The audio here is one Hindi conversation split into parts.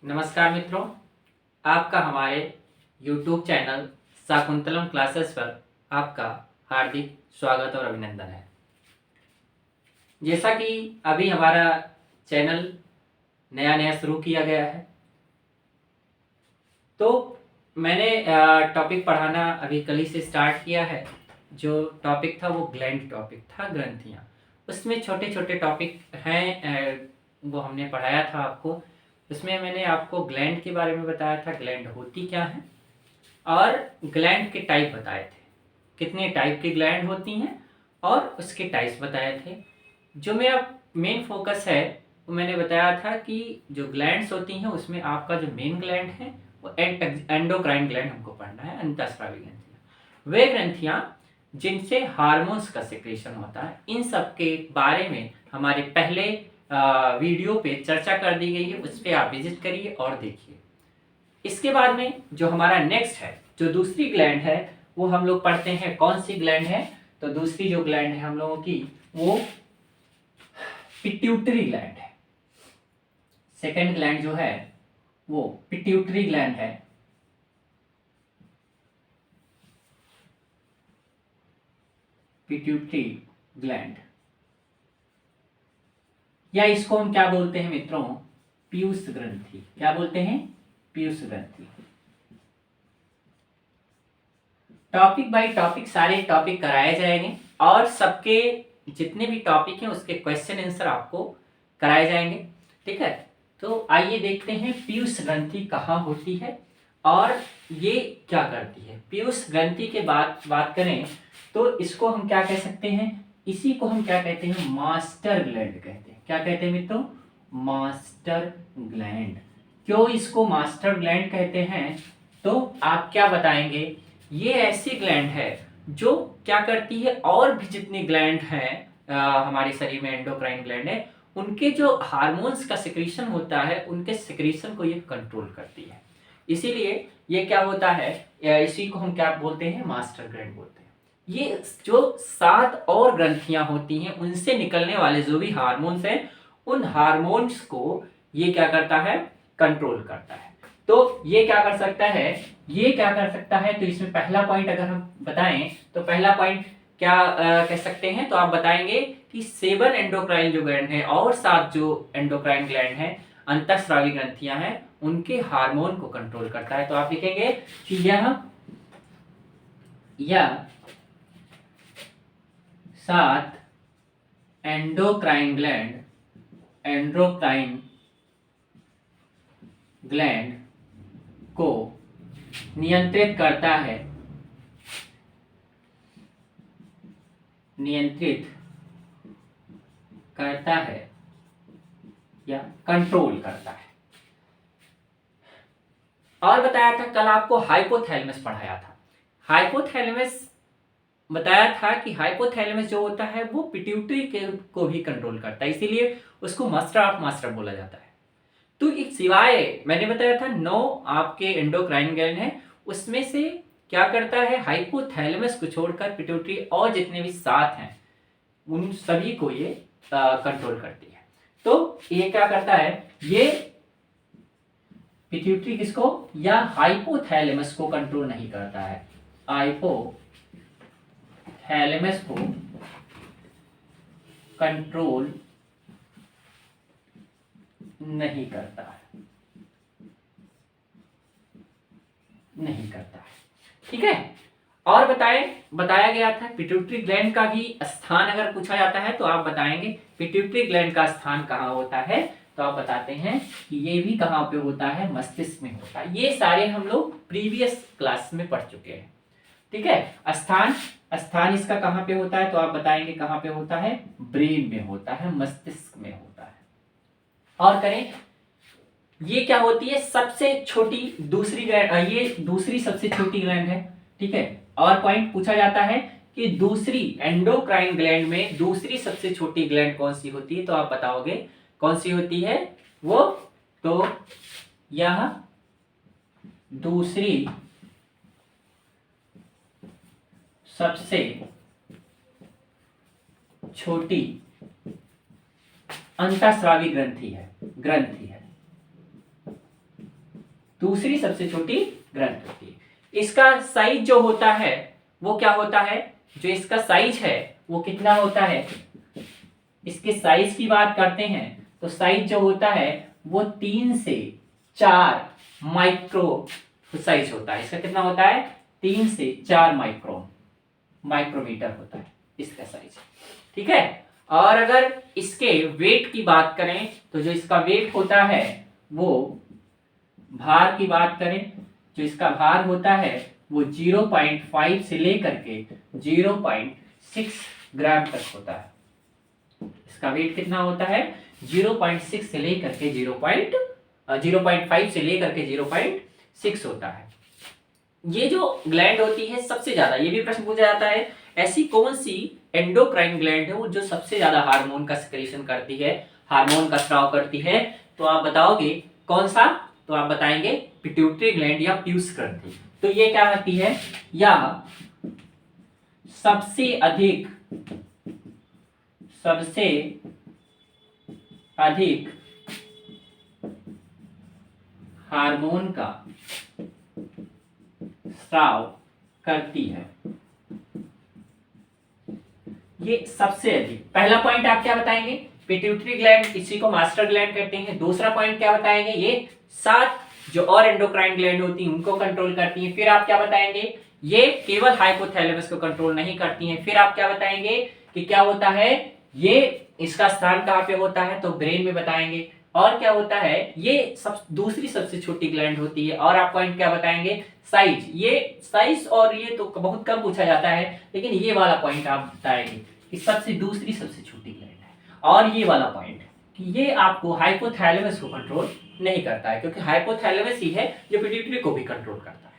नमस्कार मित्रों, आपका हमारे YouTube चैनल शाकुंतलम क्लासेस पर आपका हार्दिक स्वागत और अभिनंदन है। जैसा कि अभी हमारा चैनल नया नया शुरू किया गया है, तो मैंने टॉपिक पढ़ाना अभी कल ही से स्टार्ट किया है। जो टॉपिक था वो ग्लैंड टॉपिक था, ग्रंथियाँ। उसमें छोटे छोटे टॉपिक हैं, वो हमने पढ़ाया था आपको। उसमें मैंने आपको ग्लैंड के बारे में बताया था, ग्लैंड होती क्या है, और ग्लैंड के टाइप बताए थे, कितने टाइप की ग्लैंड होती हैं और उसके टाइप्स बताए थे। जो मेरा मेन फोकस है वो मैंने बताया था कि जो ग्लैंड्स होती हैं उसमें आपका जो मेन ग्लैंड है वो एंडोक्राइन ग्लैंड हमको पढ़ना है, अंतःस्रावी ग्रंथियाँ। वे ग्रंथियाँ जिनसे हार्मोन्स का सिक्रेशन होता है, इन सब के बारे में हमारे पहले वीडियो पे चर्चा कर दी गई है, उस पर आप विजिट करिए और देखिए। इसके बाद में जो हमारा नेक्स्ट है, जो दूसरी ग्लैंड है, वो हम लोग पढ़ते हैं। कौन सी ग्लैंड है? तो दूसरी जो ग्लैंड है हम लोगों की, वो पिट्यूटरी ग्लैंड है। सेकंड ग्लैंड जो है वो पिट्यूटरी ग्लैंड है। पिट्यूटरी ग्लैंड, या इसको हम क्या बोलते हैं मित्रों? पीयूष ग्रंथि। क्या बोलते हैं? पीयूष ग्रंथि। टॉपिक बाय टॉपिक सारे टॉपिक कराए जाएंगे और सबके जितने भी टॉपिक हैं उसके क्वेश्चन आंसर आपको कराए जाएंगे। ठीक है, तो आइए देखते हैं पीयूष ग्रंथि कहाँ होती है और ये क्या करती है। पीयूष ग्रंथि के बात करें तो इसको हम क्या कह सकते हैं? इसी को हम क्या कहते हैं? मास्टर ग्लैंड कहते हैं। क्या कहते हैं मित्रों? Master gland. क्यों इसको मास्टर ग्लैंड कहते हैं? तो आप क्या बताएंगे? ये ऐसी ग्लैंड है जो क्या करती है, और भी जितनी ग्लैंड हैं हमारे शरीर में, एंडोक्राइन ग्लैंड है, उनके जो हार्मोन्स का सिक्रीशन होता है, उनके सिक्रीशन को ये कंट्रोल करती है। इसीलिए ये क्या होता है, इसी को हम क्या बोलते हैं? मास्टर ग्लैंड बोलते हैं। ये जो 7 और ग्रंथियां होती हैं, उनसे निकलने वाले जो भी हार्मोन्स हैं, उन हार्मोन्स को ये क्या करता है? कंट्रोल करता है। तो ये क्या कर सकता है? ये क्या कर सकता है? तो इसमें पहला पॉइंट अगर हम बताएं तो पहला पॉइंट क्या कह सकते हैं? तो आप बताएंगे कि 7 एंडोक्राइन जो ग्लैंड है और 7 जो एंडोक्राइन ग्लैंड है, अंतःस्रावी ग्रंथियां हैं, उनके हार्मोन को कंट्रोल करता है। तो आप लिखेंगे कि यह 7 एंडोक्राइन ग्लैंड को नियंत्रित करता है, या कंट्रोल करता है। और बताया था कल आपको हाइपोथैलेमस पढ़ाया था। हाइपोथैलेमस बताया था कि हाइपोथैलेमस जो होता है वो पिट्यूटरी को भी कंट्रोल करता है, इसीलिए उसको मास्टर ऑफ मास्टर बोला जाता है। तो एक सिवाय मैंने बताया था 9 आपके एंडोक्राइन ग्लैंड है, उसमें से क्या करता है? हाइपोथैलेमस को छोड़कर पिट्यूटरी और जितने भी 7 हैं उन सभी को ये कंट्रोल करती है। तो ये क्या करता है? ये पिट्यूटरी किसको या हाइपोथैलेमस को कंट्रोल नहीं करता है, हाइपोथैलेमस को कंट्रोल नहीं करता है, ठीक है। और बताया गया था पिट्यूटरी ग्लैंड का भी स्थान अगर पूछा जाता है तो आप बताएंगे पिट्यूटरी ग्लैंड का स्थान कहाँ होता है। तो आप बताते हैं कि ये भी कहाँ पे होता है? मस्तिष्क में होता है। ये सारे हम लोग प्रीवियस क्लास में पढ़ चुके हैं, ठीक है। स्थान इसका कहाँ पे होता है? तो आप बताएंगे कहाँ पे होता है? ब्रेन में होता है, मस्तिष्क में होता है। और करें, ये क्या होती है? सबसे छोटी दूसरी ग्लैंड, ये दूसरी सबसे छोटी ग्लैंड है, ठीक है। और पॉइंट पूछा जाता है कि दूसरी एंडोक्राइन ग्लैंड में दूसरी सबसे छोटी ग्लैंड कौन सी होती है? तो आप बताओगे कौन सी होती है वो? तो यह दूसरी सबसे छोटी अंतःस्रावी ग्रंथि है। दूसरी सबसे छोटी ग्रंथि होती है। इसका साइज जो होता है वो क्या होता है, जो इसका साइज है वो कितना होता है, इसके साइज की बात करते हैं तो साइज जो होता है वो 3 से 4 माइक्रो साइज होता है। इसका कितना होता है, 3 से 4 माइक्रोमीटर होता है इसका साइज, ठीक है। और अगर इसके वेट की बात करें तो जो इसका वेट होता है वो, भार की बात करें, जो इसका भार होता है वो 0.5 से लेकर के 0.6 ग्राम तक होता है। इसका वेट कितना होता है, 0.6 से लेकर के 0.5 से लेकर के 0.6 होता है। ये जो ग्लैंड होती है सबसे ज्यादा, ये भी प्रश्न पूछा जाता है, ऐसी कौन सी एंडोक्राइन ग्लैंड है वो जो सबसे ज्यादा हार्मोन का सिक्रेशन करती है, हार्मोन का स्राव करती है, तो आप बताओगे कौन सा, तो आप बताएंगे पिट्यूटरी ग्लैंड या पीयूष ग्रंथि। तो ये क्या होती है, या सबसे अधिक हार्मोन का स्राव करती है। ये सबसे अधिक, पहला पॉइंट आप क्या बताएंगे, पिट्यूटरी ग्लैंड, इसी को मास्टर ग्लैंड कहते हैं। दूसरा पॉइंट क्या बताएंगे, ये 7 जो और एंडोक्राइन ग्लैंड होती हैं उनको कंट्रोल करती हैं। फिर आप क्या बताएंगे, ये केवल हाइपोथैलेमस को कंट्रोल नहीं करती हैं। फिर आप क्या बताएंगे कि क्या होता है, ये इसका स्थान कहाँ पे होता है, तो ब्रेन में बताएंगे। और क्या होता है, ये दूसरी सबसे छोटी ग्लैंड होती है। और आप पॉइंट क्या बताएंगे, साइज, ये साइज और ये तो बहुत कम पूछा जाता है, लेकिन ये वाला पॉइंट आप बताएंगे कि दूसरी सबसे छोटी ग्लैंड है। और ये वाला पॉइंट कि ये आपको हाइपोथैलेमस को कंट्रोल नहीं करता है, क्योंकि हाइपोथैलेमस ही है जो पिट्यूटरी को भी कंट्रोल करता है,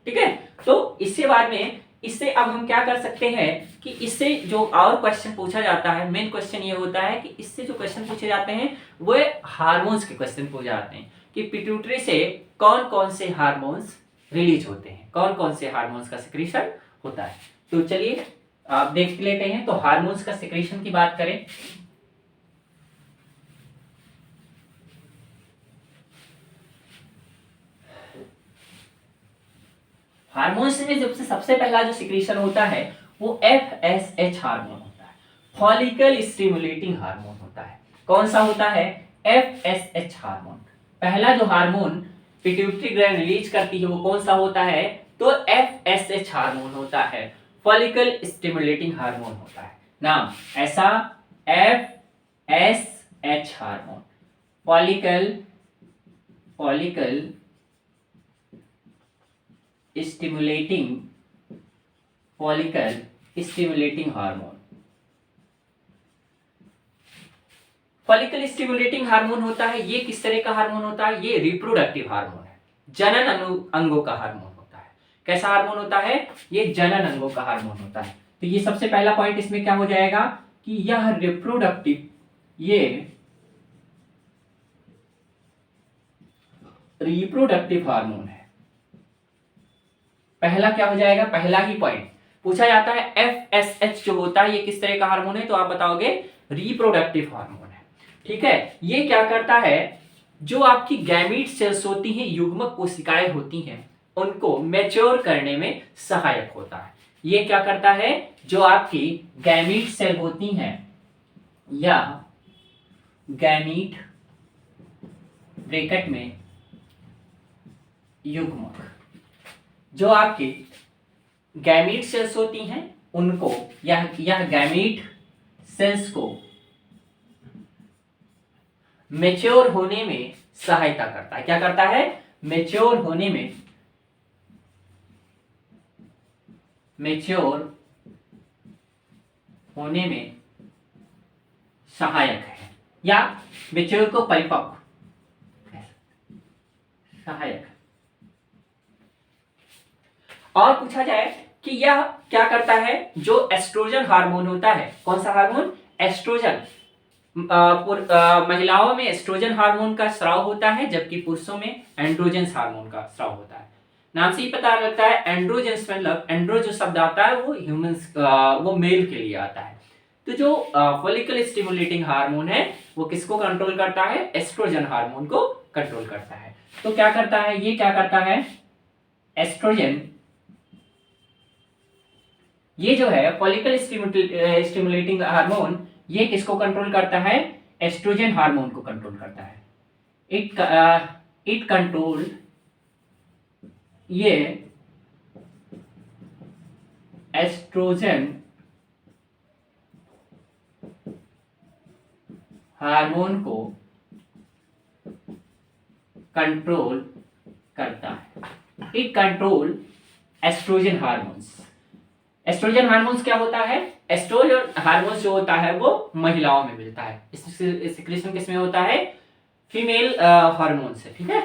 ठीक है। तो इससे बाद में, इससे अब हम क्या कर सकते हैं कि इससे जो और क्वेश्चन पूछा जाता है, मेन क्वेश्चन ये होता है कि इससे जो क्वेश्चन पूछे जाते हैं वो हार्मोन्स के क्वेश्चन पूछे जाते हैं कि पिट्यूटरी से कौन कौन से हार्मोन्स रिलीज होते हैं, कौन कौन से हार्मोन्स का सिक्रीशन होता है। तो चलिए आप देख लेते हैं। तो हार्मोन्स का सिक्रीशन की बात करें, हार्मोन्स में सबसे पहला जो सिक्रीशन होता है वो FSH हार्मोन होता है, फॉलिकल स्टिमुलेटिंग हार्मोन होता है। कौन सा होता है, FSH हार्मोन। पहला जो हार्मोन पिट्यूटरी ग्लैंड रिलीज करती है वो कौन सा होता है, तो FSH हार्मोन होता है, फॉलिकल स्टिमुलेटिंग हार्मोन होता है। नाम ऐसा FSH hormone, follicle stimulating hormone. Follicle stimulating hormone होता है, ये किस तरह का हार्मोन होता है, ये रिप्रोडक्टिव हार्मोन है, जनन अंगों का हार्मोन होता है। कैसा हार्मोन होता है, ये जनन अंगों का हार्मोन होता है। तो ये सबसे पहला पॉइंट इसमें क्या हो जाएगा कि यह रिप्रोडक्टिव हार्मोन है। पहला क्या हो जाएगा, पहला ही पॉइंट पूछा जाता है FSH जो होता है ये किस तरह का हार्मोन है, तो आप बताओगे रिप्रोडक्टिव हार्मोन है, ठीक है। ये क्या करता है, जो आपकी गैमीट सेल्स होती हैं, युग्मक कोशिकाएं होती हैं, उनको मैच्योर करने में सहायक होता है। ये क्या करता है, जो आपकी गैमीट सेल होती हैं या गैमीट ब्रैकेट में युग्मक, जो आपकी गैमीट सेल्स होती हैं उनको, यह गैमीट सेल्स को मैच्योर होने में सहायता करता है। क्या करता है, मैच्योर होने में सहायक है, या मैच्योर को परिपक्व सहायक। और पूछा जाए कि यह क्या करता है, जो एस्ट्रोजन हार्मोन होता है, कौन सा हार्मोन, एस्ट्रोजन। महिलाओं में एस्ट्रोजन हार्मोन का स्राव होता है, जबकि पुरुषों में एंड्रोजन हार्मोन का स्राव होता है। नाम से ही पता लगता है, एंड्रोजन मतलब एंड्रो जो शब्द आता है वो ह्यूमंस वो मेल के लिए आता है, तो जो फॉलिकल स्टिमुलेटिंग हार्मोन है वो किसको कंट्रोल करता है? एस्ट्रोजन हार्मोन को कंट्रोल करता है। तो क्या करता है ये, क्या करता है एस्ट्रोजन, ये जो है फॉलिकल स्टिमुलेटिंग हार्मोन, ये किसको कंट्रोल करता है? एस्ट्रोजन हार्मोन को कंट्रोल करता है। इट कंट्रोल ये एस्ट्रोजन हार्मोन को कंट्रोल करता है। It control estrogen hormones. Estrogen hormones क्या होता है? एस्ट्रोजन हार्मोन्स जो होता है वो महिलाओं में मिलता है। सिक्रेशन किसमें होता है? फीमेल हार्मोन से, ठीक है।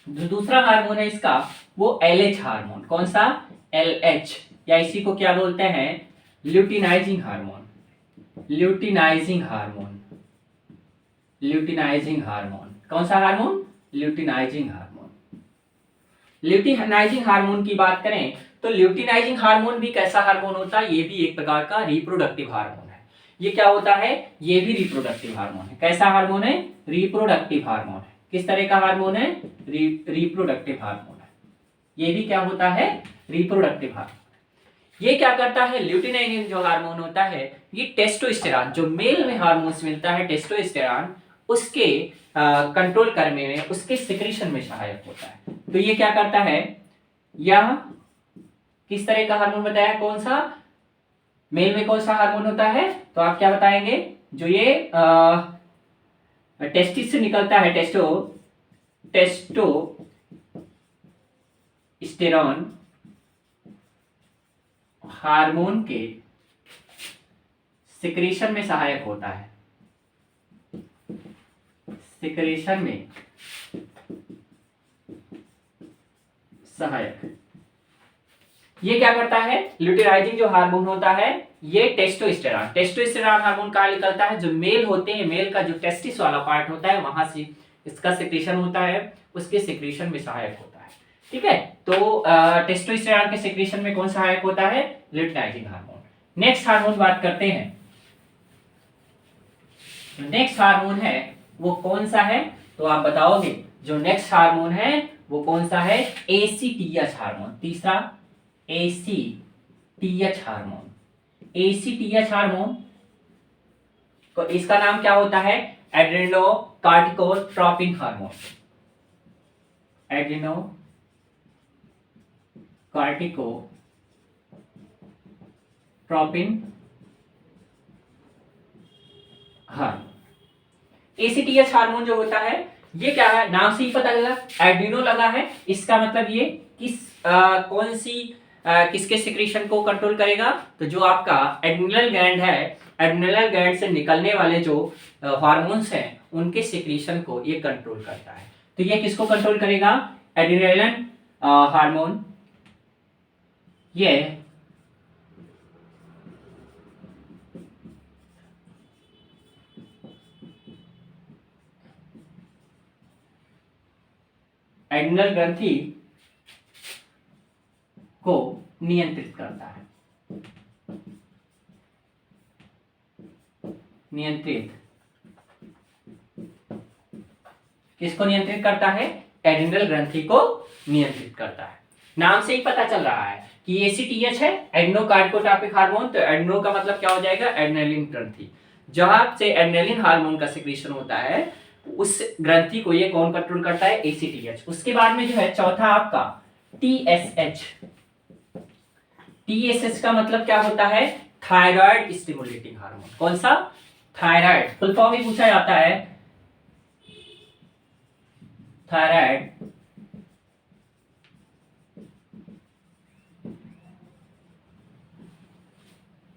दूसरा हार्मोन है इसका वो एलएच हार्मोन। कौन सा? एलएच, या इसी को क्या बोलते हैं? Luteinizing hormone. Luteinizing hormone. Luteinizing hormone कौन सा hormone? Luteinizing hormone. Luteinizing hormone की बात करें तो ल्यूटिनाइजिंग हार्मोन भी कैसा हार्मोन होता है? ये भी एक प्रकार का रिप्रोडक्टिव हार्मोन है। ये क्या होता है? ये भी रिप्रोडक्टिव हार्मोन है। कैसा हार्मोन है? रिप्रोडक्टिव हार्मोन है। किस तरह का हार्मोन है? रिप्रोडक्टिव हार्मोन है। ये भी क्या होता है? Reproductive hormone. ये क्या करता है? ल्यूटिनाइजिंग जो हार्मोन होता है ये टेस्टोस्टेरॉन, जो मेल में हार्मोन्स मिलता है टेस्टोस्टेरॉन, उसके कंट्रोल करने में, उसके सिक्रीशन में सहायक होता है। तो ये क्या करता है? यह किस तरह का हार्मोन बताया? कौन सा? मेल में कौन सा हार्मोन होता है? तो आप क्या बताएंगे? जो ये टेस्टिस से निकलता है, टेस्टोस्टेरॉन हार्मोन के सिक्रीशन में सहायक होता है। सिक्रीशन में सहायक। ये क्या करता है? ल्यूटिनाइजिंग जो हार्मोन होता है ये टेस्टोस्टेरॉन हार्मोन कहाँ निकलता है? जो मेल होते हैं, मेल का जो टेस्टिस वाला पार्ट होता है वहां से इसका सिक्रीशन होता है, उसके सिक्रीशन में सहायक होता है, ठीक है। तो टेस्टोस्टेरॉन के सिक्रीशन में कौन सहायक होता है? Luteinizing hormone. नेक्स्ट हार्मोन बात करते हैं। नेक्स्ट हार्मोन है वो कौन सा है? तो आप बताओगे जो नेक्स्ट हार्मोन है वो कौन सा है? ACTH hormone. तीसरा एसीटीएच हार्मोन। एसीटीएच हार्मोन तो इसका नाम क्या होता है? एड्रेनोकार्टिकोट्रोपिन हार्मोन। एड्रेनोकार्टिकोट्रोपिन हार्मोन। एसीटीएच हार्मोन जो होता है ये क्या है? नाम से ही पता लगा, एड्रिनो लगा है, इसका मतलब ये कौन सी किसके सिक्रीशन को कंट्रोल करेगा? तो जो आपका एड्रिनल ग्लैंड है, एड्रिनल ग्लैंड से निकलने वाले जो हार्मोन्स हैं उनके सिक्रीशन को ये कंट्रोल करता है। तो ये किसको कंट्रोल करेगा? Adrenal hormone. ये एड्रिनल ग्रंथि को नियंत्रित करता है। नियंत्रित किसको नियंत्रित करता है? एड्रिनल ग्रंथि को नियंत्रित करता है। नाम से ही पता चल रहा है कि एसीटीएच है, एड्रेनोकार्टिकोट्रोपिक हार्मोन। तो एड्रेनो का मतलब क्या हो जाएगा? एड्रेनलिन ग्रंथि। जहां से एड्रेनलिन हार्मोन का सिक्रीशन होता है उस ग्रंथि को ये कौन कंट्रोल करता है? एसीटीएच। उसके बाद में जो है चौथा आपका टीएसएच। टीएसएच का मतलब क्या होता है? Thyroid stimulating hormone. कौन सा? थायराइड। फुल फॉर्म भी पूछा जाता है, thyroid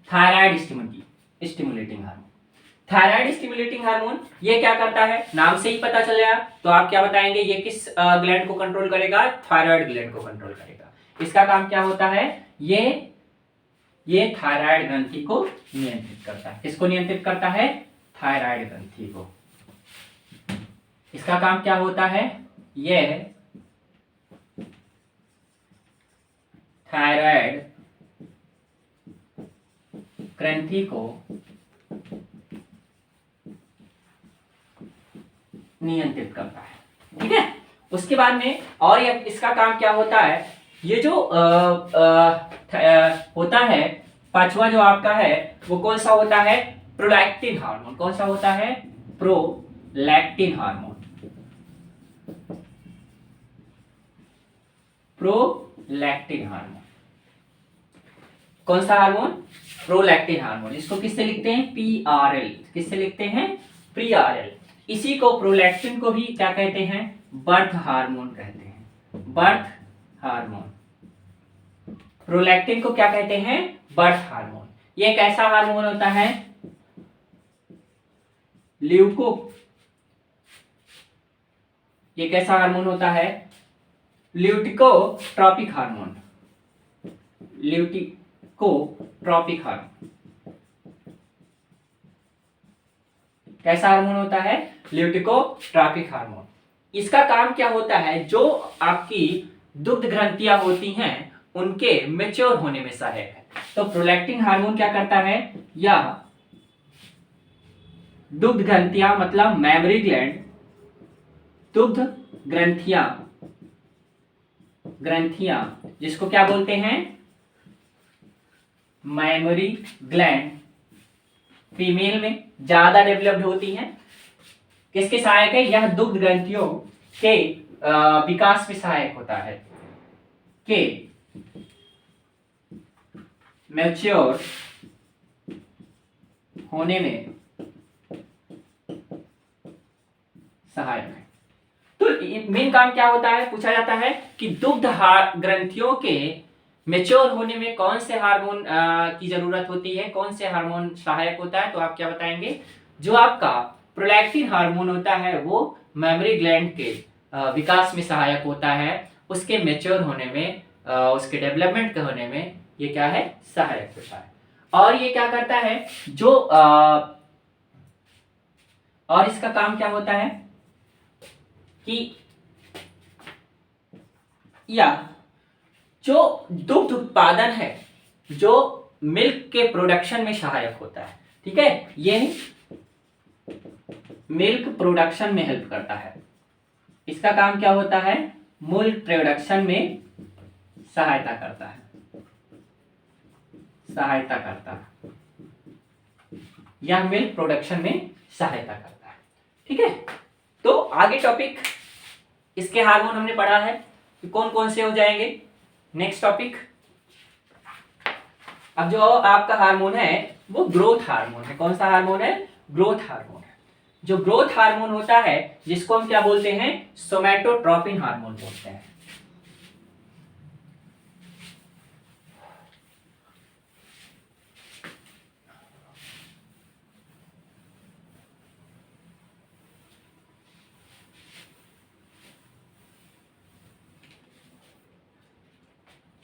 thyroid stimulating hormone. Thyroid stimulating hormone ये क्या करता है? नाम से ही पता चल गया। तो आप क्या बताएंगे? ये किस ग्लैंड को कंट्रोल करेगा? थायराइड ग्लैंड को कंट्रोल करेगा। इसका काम क्या होता है? ये थायराइड ग्रंथि को नियंत्रित करता है। किसको नियंत्रित करता है? थायराइड ग्रंथि को। इसका काम क्या होता है? यह थायराइड ग्रंथि को नियंत्रित करता है। ठीक है, उसके बाद में और ये इसका काम क्या होता है, ये जो होता है पांचवा जो आपका है वो कौन सा होता है, प्रोलैक्टिन हार्मोन। कौन सा होता है, प्रोलैक्टिन हार्मोन। प्रोलैक्टिन हार्मोन कौन सा हार्मोन, प्रोलैक्टिन हार्मोन। इसको किससे लिखते हैं, PRL। किससे लिखते हैं, PRL। इसी को प्रोलैक्टिन को भी क्या कहते हैं, बर्थ हार्मोन कहते हैं, बर्थ हार्मोन। प्रोलैक्टिन को क्या कहते हैं, बर्थ हार्मोन। ये एक ऐसा हार्मोन होता है, ल्यूको, ये कैसा हार्मोन होता है, ल्यूटिकोट्रॉपिक हार्मोन। ल्यूटिकोट्रॉपिक हार्मोन कैसा हार्मोन होता है, ल्यूटिकोट्रॉपिक हार्मोन। इसका काम क्या होता है, जो आपकी दुग्ध ग्रंथियां होती हैं उनके मैच्योर होने में सहायक है। तो प्रोलैक्टिन हार्मोन क्या करता है, या दुग्ध ग्रंथियां मतलब मैमरी ग्लैंड, दुग्ध ग्रंथियां जिसको क्या बोलते हैं, मैमरी ग्लैंड, फीमेल में ज्यादा डेवलप्ड होती हैं। किसके सहायक है, यह दुग्ध ग्रंथियों के विकास में सहायक होता है, के मैच्योर होने में सहायक है। तो मेन काम क्या होता है, पूछा जाता है कि दुग्ध ग्रंथियों के मैच्योर होने में कौन से हार्मोन की जरूरत होती है, कौन से हार्मोन सहायक होता है। तो आप क्या बताएंगे, जो आपका प्रोलैक्टिन हार्मोन होता है वो मेमोरी ग्लैंड के विकास में सहायक होता है, उसके मैच्योर होने में, उसके डेवलपमेंट के होने में ये क्या है, सहायक होता है। और ये क्या करता है, जो और इसका काम क्या होता है कि या जो दुग्ध उत्पादन है, जो मिल्क के प्रोडक्शन में सहायक होता है। ठीक है, ये मिल्क प्रोडक्शन में हेल्प करता है। इसका काम क्या होता है, मिल्क प्रोडक्शन में सहायता करता है, यह मिल्क प्रोडक्शन में सहायता करता है। ठीक है, तो आगे टॉपिक इसके हार्मोन हमने पढ़ा है कि कौन कौन से हो जाएंगे। नेक्स्ट टॉपिक, अब जो आपका हार्मोन है वो ग्रोथ हार्मोन है। कौन सा हार्मोन है, ग्रोथ हार्मोन है। जो ग्रोथ हार्मोन होता है जिसको हम क्या बोलते हैं, सोमैटोट्रोपिन हार्मोन बोलते हैं।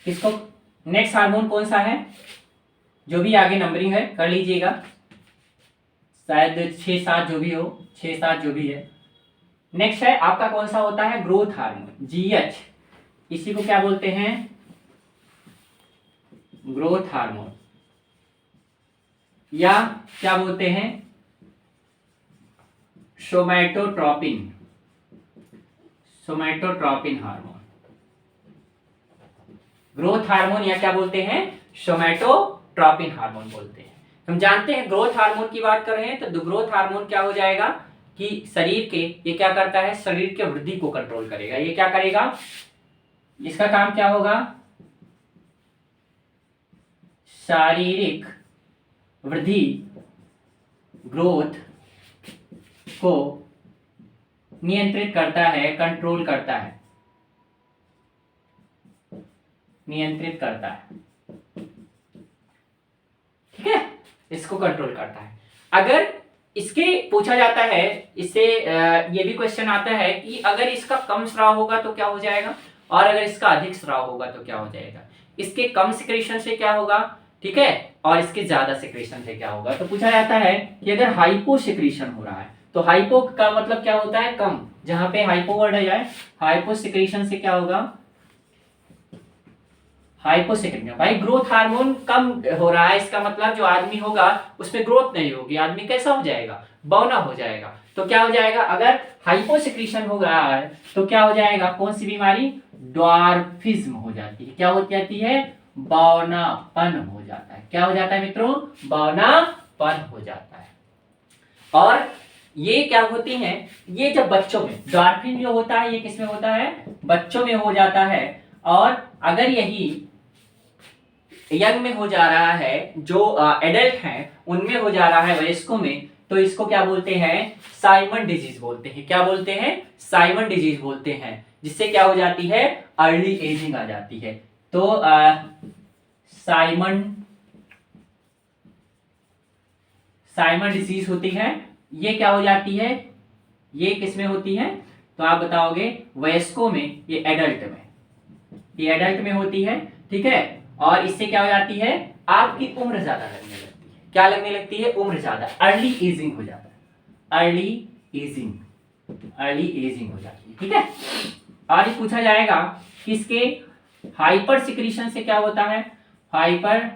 इसको नेक्स्ट हार्मोन कौन सा है, जो भी आगे नंबरिंग है कर लीजिएगा, शायद 6-7 जो भी हो, 6-7 जो भी है। नेक्स्ट है आपका कौन सा होता है, ग्रोथ हार्मोन, GH। इसी को क्या बोलते हैं, ग्रोथ हार्मोन, या क्या बोलते हैं, सोमैटोट्रोपिन हार्मोन। ग्रोथ हार्मोन या क्या बोलते हैं, सोमैटोट्रोपिन हार्मोन बोलते हैं। हम जानते हैं ग्रोथ हार्मोन की बात कर रहे हैं तो ग्रोथ हार्मोन क्या हो जाएगा कि शरीर के, ये क्या करता है, शरीर के वृद्धि को कंट्रोल करेगा। ये क्या करेगा, इसका काम क्या होगा, शारीरिक वृद्धि, ग्रोथ को नियंत्रित करता है, कंट्रोल करता है, नियंत्रित करता है। ठीक है, इसको कंट्रोल करता है। अगर इसके पूछा जाता है, इससे ये भी क्वेश्चन आता है कि अगर इसका कम स्राव होगा तो क्या हो जाएगा, और अगर इसका अधिक स्राव होगा तो क्या हो जाएगा। इसके कम सिक्रेशन से क्या होगा, ठीक है, और इसके ज्यादा सिक्रेशन से क्या होगा। तो पूछा जाता है कि अगर हाइपो सिक्रेशन हो रहा है तो हाइपो का मतलब क्या होता है, कम। जहां पे हाइपो वर्ड आ जाए, हाइपो सिक्रेशन से क्या होगा, हाइपोसेक्रेशन। भाई ग्रोथ हार्मोन कम हो रहा है, इसका मतलब जो आदमी होगा उसमें ग्रोथ नहीं होगी, आदमी कैसा हो जाएगा, बौना हो जाएगा। तो तो क्या हो जाएगा, अगर हाइपोसिक्रीशन हो रहा है तो क्या हो जाएगा, कौन सी बीमारी, ड्वार्फिज्म हो जाती है। क्या हो जाती है, बौनापन हो जाता है। क्या हो जाता है मित्रों, बौनापन हो जाता है। और ये क्या होती हैं, ये जब बच्चों में ड्वार्फिन जो होता है ये किसमें होता है, बच्चों में हो जाता है। और अगर यही यंग में हो जा रहा है, जो एडल्ट हैं उनमें हो जा रहा है, वयस्कों में, तो इसको क्या बोलते हैं, साइमन डिजीज बोलते हैं। क्या बोलते हैं, साइमन डिजीज बोलते हैं, जिससे क्या हो जाती है, अर्ली एजिंग आ जाती है। तो साइमन डिजीज होती है, ये क्या हो जाती है, ये किसमें होती है, तो आप बताओगे वयस्कों में, ये एडल्ट में, ये एडल्ट में होती है, ठीक है। और इससे क्या हो जाती है, आपकी उम्र ज्यादा लगने लगती है। क्या लगने लगती है, उम्र ज्यादा, अर्ली एजिंग हो जाता है, अर्ली एजिंग हो जाती है, ठीक है। और ये पूछा जाएगा किसके, हाइपर सिक्रीशन से क्या होता है, हाइपर,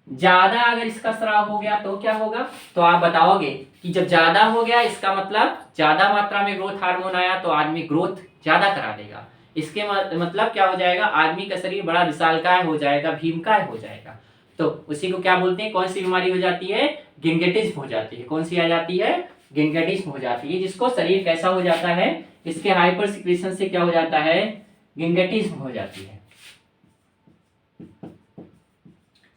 ज्यादा अगर इसका स्राव हो गया तो क्या होगा, तो आप बताओगे कि जब ज्यादा हो गया इसका मतलब ज्यादा मात्रा में ग्रोथ हार्मोन आया तो आदमी ग्रोथ ज्यादा करा देगा। इसके मतलब क्या हो जाएगा, आदमी का शरीर बड़ा विशालकाय हो जाएगा, भीमकाय हो जाएगा। तो उसी को क्या बोलते हैं, कौन सी बीमारी हो जाती है, गिंगेटिज्म हो जाती है। कौन सी आ जाती है, गिंगेटिज्म हो जाती है, जिसको शरीर कैसा हो जाता है, इसके हाइपर सिक्रीशन से क्या हो जाता है, गिंगेटिज्म हो जाती है,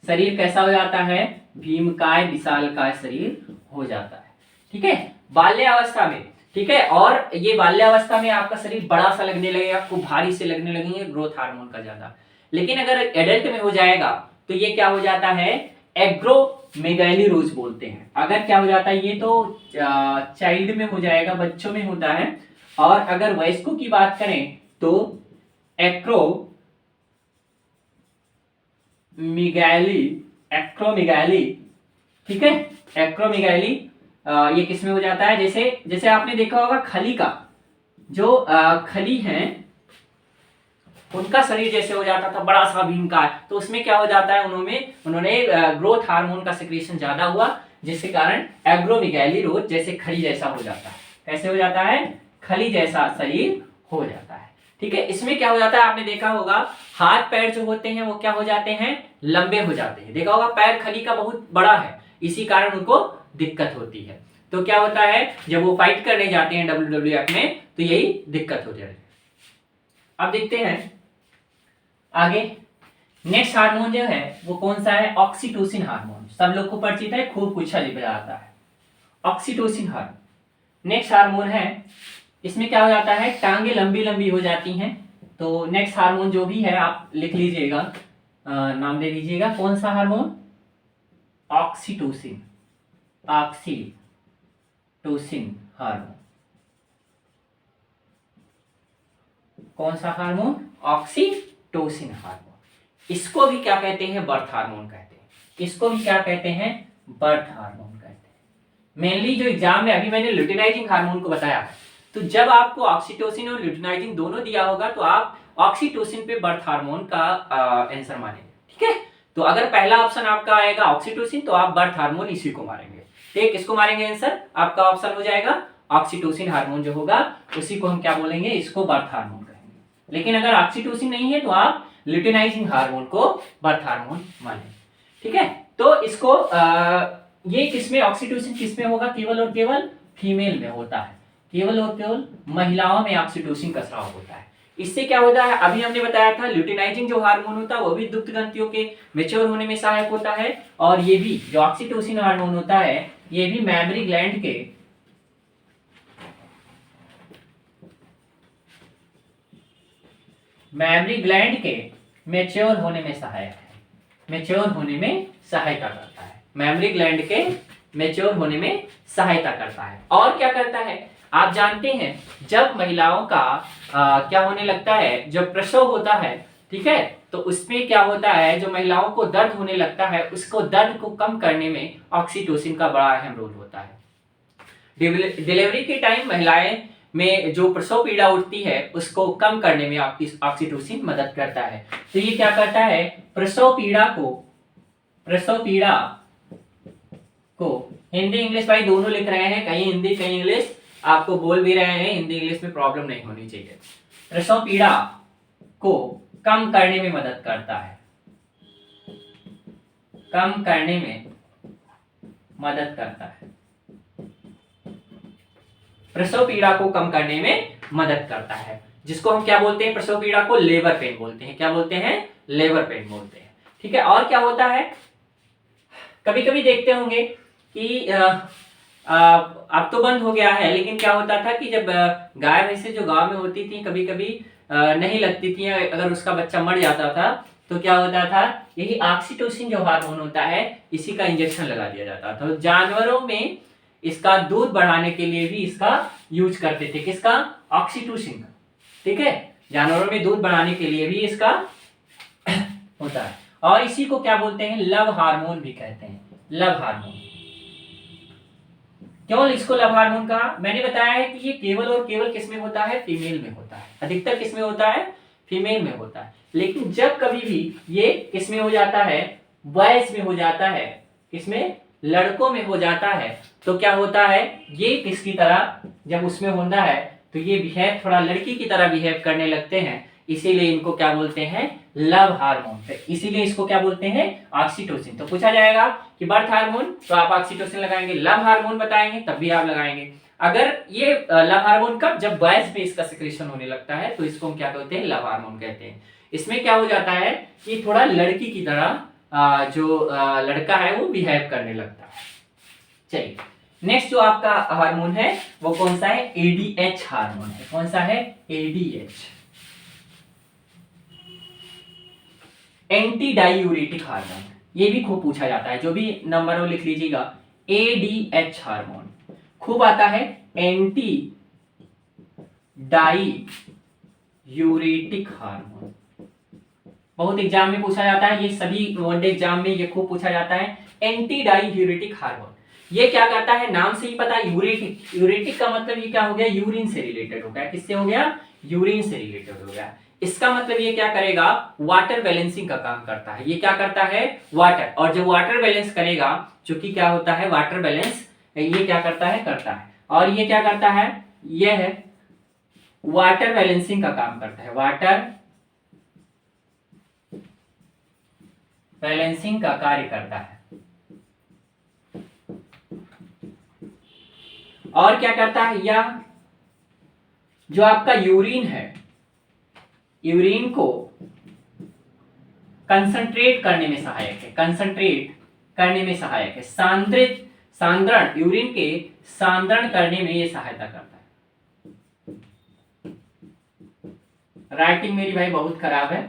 शरीर कैसा हो जाता है, भीमकाय विशालकाय शरीर हो जाता है, ठीक है, बाल्यावस्था में, ठीक है। और ये बाल्यावस्था में आपका शरीर बड़ा सा लगने लगेगा, आपको भारी से लगने लगेंगे, ग्रोथ हार्मोन का ज्यादा। लेकिन अगर एडल्ट में हो जाएगा तो ये क्या हो जाता है, एग्रोमेगैलीरोज बोलते हैं। अगर क्या हो जाता है, ये तो चाइल्ड में हो जाएगा, बच्चों में होता है। और अगर वयस्कों की बात करें तो एक्रोमेगाली, ठीक है, एक्रोमेगाली ये किसमें हो जाता है, जैसे जैसे आपने देखा होगा खली का, जो खली हैं उनका शरीर जैसे हो जाता था बड़ा सा भीमकाय, तो उसमें क्या हो जाता है, उन्होंने ग्रोथ हार्मोन का सिक्रीशन ज्यादा हुआ, जिसके कारण एग्रोमेगैलीरोज जैसे खली जैसा हो जाता है। कैसे हो जाता है, खली जैसा शरीर हो जाता है, ठीक है। इसमें क्या हो जाता है, आपने देखा होगा हाथ पैर जो होते हैं वो क्या हो जाते हैं, लंबे हो जाते हैं। देखा होगा पैर खली का बहुत बड़ा है, इसी कारण उनको दिक्कत होती है। तो क्या होता है, जब वो फाइट करने जाते हैं WWF में तो यही दिक्कत हो जाती है। अब देखते हैं आगे, नेक्स्ट हार्मोन जो है वो कौन सा है, ऑक्सीटोसिन हार्मोन। सब लोग को परिचित है, खूब पूछा जाता है, ऑक्सीटोसिन हार्मोन नेक्स्ट हार्मोन है। इसमें क्या हो जाता है, टांगे लंबी लंबी हो जाती हैं। तो नेक्स्ट हार्मोन जो भी है आप लिख लीजिएगा, नाम दे दीजिएगा, कौन सा हार्मोन, ऑक्सीटोसिन, ऑक्सीटोसिन हार्मोन। कौन सा हार्मोन, ऑक्सीटोसिन हार्मोन। इसको भी क्या कहते हैं, बर्थ हार्मोन कहते हैं। इसको भी क्या कहते हैं, बर्थ हार्मोन कहते हैं। मेनली जो एग्जाम में अभी मैंने ल्यूटिनाइजिंग हार्मोन को बताया, तो जब आपको ऑक्सीटोसिन और ल्यूटिनाइजिंग दोनों दिया होगा तो आप ऑक्सीटोसिन पे बर्थ हार्मोन का आंसर मारेंगे, ठीक है। तो अगर पहला ऑप्शन आपका आएगा ऑक्सीटोसिन तो आप बर्थ हार्मोन इसी को मारेंगे, ठीक। किसको मारेंगे आंसर, आपका ऑप्शन हो जाएगा ऑक्सीटोसिन हार्मोन जो होगा उसी को हम क्या बोलेंगे, इसको बर्थ हार्मोन कहेंगे। लेकिन अगर ऑक्सीटोसिन नहीं है तो आप ल्यूटिनाइजिंग हार्मोन को बर्थ हार्मोन माने, ठीक है। तो इसको ये किसमें, ऑक्सीटोसिन किसमें होगा, केवल और केवल फीमेल में होता है, केवल और केवल महिलाओं में ऑक्सीटोसिन का स्राव होता है। इससे क्या होता है, अभी हमने बताया था ल्यूटिनाइजिंग जो हार्मोन होता है वो भी दुग्ध ग्रंथियों के मैच्योर होने में सहायक होता है, और ये भी जो ऑक्सीटोसिन हार्मोन होता है ये भी मैमरी ग्लैंड के मैच्योर होने में सहायक है, मैच्योर होने में सहायता करता है, मैमरी ग्लैंड के मैच्योर होने में सहायता करता है। और क्या करता है, आप जानते हैं जब महिलाओं का क्या होने लगता है, जब प्रसव होता है, ठीक है, तो उसमें क्या होता है, जो महिलाओं को दर्द होने लगता है उसको दर्द को कम करने में ऑक्सीटोसिन का बड़ा अहम रोल होता है। डिलीवरी के टाइम महिलाएं में जो प्रसव पीड़ा उठती है उसको कम करने में ऑक्सीटोसिन मदद करता है। तो ये क्या करता है, प्रसव पीड़ा को हिंदी इंग्लिश भाई दोनों लिख रहे हैं, कहीं हिंदी कहीं इंग्लिश, आपको बोल भी रहे हैं, हिंदी इंग्लिश में प्रॉब्लम नहीं होनी चाहिए। प्रसव पीड़ा को कम करने में मदद करता है, कम करने में मदद करता है, प्रसव पीड़ा को कम करने में मदद करता है, जिसको हम क्या बोलते हैं, प्रसव पीड़ा को लेबर पेन बोलते हैं। क्या बोलते हैं? लेबर पेन बोलते हैं। ठीक है, और क्या होता है, कभी कभी देखते होंगे कि अब तो बंद हो गया है, लेकिन क्या होता था कि जब गाय भैंसे जो गांव में होती थी कभी कभी नहीं लगती थी, अगर उसका बच्चा मर जाता था तो क्या होता था, यही ऑक्सीटोसिन जो हार्मोन होता है इसी का इंजेक्शन लगा दिया जाता था। तो जानवरों में इसका दूध बढ़ाने के लिए भी इसका यूज करते थे, किसका? ऑक्सीटोसिन का। ठीक है, जानवरों में दूध बढ़ाने के लिए भी इसका होता है, और इसी को क्या बोलते हैं, लव हार्मोन भी कहते हैं, लव हार्मोन। क्यों इसको लव हार्मोन कहा? मैंने बताया है कि ये केवल और केवल किस में होता है, फीमेल में होता है, अधिकतर किस में होता है, फीमेल में होता है। लेकिन जब कभी भी ये किस में हो जाता है, बॉयज में हो जाता है, किसमें, लड़कों में हो जाता है, तो क्या होता है, ये किसकी तरह जब उसमें होता है तो ये बिहेव थोड़ा लड़की की तरह बिहेव करने लगते हैं, इसीलिए इनको क्या बोलते हैं, लव हार्मोन। इसीलिए इसको क्या बोलते हैं, ऑक्सीटोसिन। तो पूछा जाएगा कि बर्थ हार्मोन, तो आप ऑक्सीटोसिन लगाएंगे, लव हार्मोन बताएंगे तब भी आप लगाएंगे। अगर ये लव हार्मोन कब, जब बॉयज में इसका सिक्रेशन होने लगता है तो इसको हम क्या कहते हैं, लव हार्मोन कहते हैं। इसमें क्या हो जाता है कि थोड़ा लड़की की तरह जो लड़का है वो बिहेव करने लगता है। चलिए नेक्स्ट जो आपका हार्मोन है वो कौन सा है, एडीएच हार्मोन है। कौन सा है, एडीएच, एंटी डायूरेटिक हार्मोन। ये भी खूब पूछा जाता है, जो भी नंबर वो लिख लीजिएगा, एडीएच हार्मोन खूब आता है, एंटी डायूरेटिक हार्मोन। बहुत एग्जाम में पूछा जाता है, ये सभी वनडे एग्जाम में ये खूब पूछा जाता है, एंटी डायूरेटिक हार्मोन। ये क्या करता है, नाम से ही पता है, यूरेटिक। यूरेटिक का मतलब ये क्या हो गया, यूरिन से रिलेटेड हो गया। किससे हो गया, यूरिन से रिलेटेड हो गया। इसका मतलब ये क्या करेगा, वाटर बैलेंसिंग का काम करता है। ये क्या करता है, वाटर, और जब वाटर बैलेंस करेगा, चूंकि क्या होता है, वाटर बैलेंस ये क्या करता है, करता है, और ये क्या करता है, ये है वाटर बैलेंसिंग का काम करता है, वाटर बैलेंसिंग का कार्य करता है। और क्या करता है, यह जो आपका यूरिन है, यूरिन को कंसंट्रेट करने में सहायक है, कंसंट्रेट करने में सहायक है, सांद्रण, यूरिन के सांद्रण करने में यह सहायता करता है। राइटिंग मेरी भाई बहुत खराब है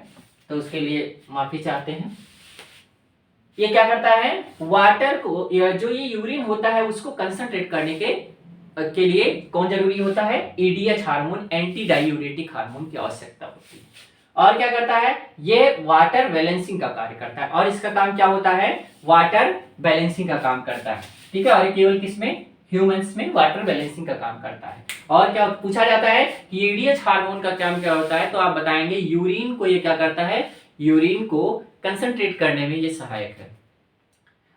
तो उसके लिए माफी चाहते हैं। ये क्या करता है, वाटर को, जो ये यूरिन होता है उसको कंसंट्रेट करने के लिए कौन जरूरी होता है, ADH hormone, anti diuretic hormone की आवश्यकता होती है। और क्या करता है, ये वाटर बैलेंसिंग का कार्य करता है, और इसका काम क्या होता है, वाटर बैलेंसिंग का काम करता है। ठीक है, और केवल किसमें, ह्यूमंस में वाटर बैलेंसिंग का काम करता है। और क्या पूछा जाता है कि एडीएच हार्मोन का काम क्या होता है, तो आप बताएंगे यूरिन को ये क्या करता है, यूरिन को कंसंट्रेट करने में ये सहायक है।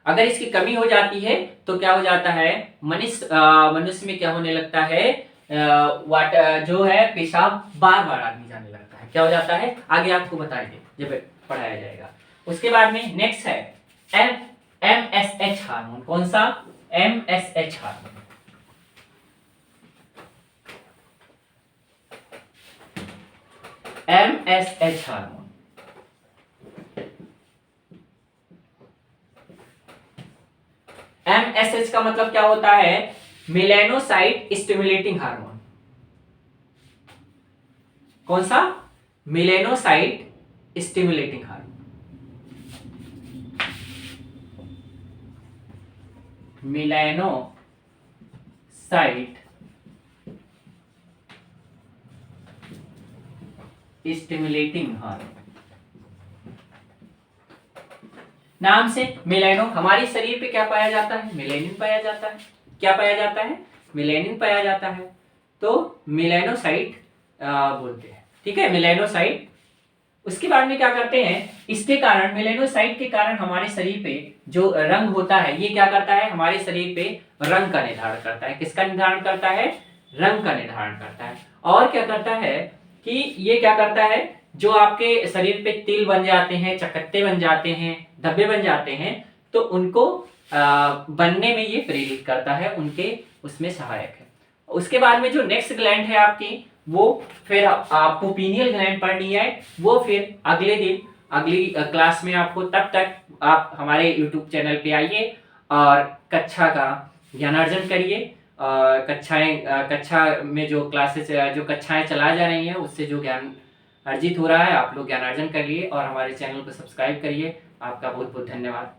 अगर इसकी कमी हो जाती है तो क्या हो जाता है, मनुष्य में क्या होने लगता है, वाटर जो है, पेशाब बार बार आदमी जाने लगता है। क्या हो जाता है, आगे आपको बताएंगे जब पढ़ाया जाएगा। उसके बाद में नेक्स्ट है एमएसएच हार्मोन। कौन सा, MSH hormone. MSH hormone, MSH का मतलब क्या होता है, मेलानोसाइट स्टिमुलेटिंग हार्मोन। कौन सा, melanocyte stimulating hormone, melanocyte stimulating hormone. नाम से मेलानो, हमारे शरीर पे क्या पाया जाता है, मेलानिन पाया जाता है। क्या पाया जाता है, मेलानिन पाया जाता है, तो मेलानोसाइट बोलते हैं। ठीक है, मेलानोसाइट उसके बाद में क्या करते हैं, इसके कारण मेलेनोसाइट के कारण हमारे शरीर पे जो रंग होता है ये क्या करता है, हमारे शरीर पे रंग का निर्धारण करता है। किसका निर्धारण करता है, रंग का निर्धारण करता है। और क्या करता है कि ये क्या करता है, जो आपके शरीर पे तिल बन जाते हैं, चकत्ते बन जाते हैं, धब्बे बन जाते हैं, तो उनको बनने में ये प्रेरित करता है, उनके उसमें सहायक है। उसके बाद में जो नेक्स्ट ग्लैंड है आपकी, वो फिर आपको पीनियल ग्लैंड पढ़नी है, वो फिर अगले दिन अगली क्लास में आपको। तब तक आप हमारे यूट्यूब चैनल पे आइए और कक्षा का ज्ञानार्जन करिए। कक्षा में जो क्लासेस जो कक्षाएं चला जा रही हैं उससे जो ज्ञान अर्जित हो रहा है, आप लोग ज्ञानार्जन करिए और हमारे चैनल को सब्सक्राइब करिए। आपका बहुत बहुत धन्यवाद।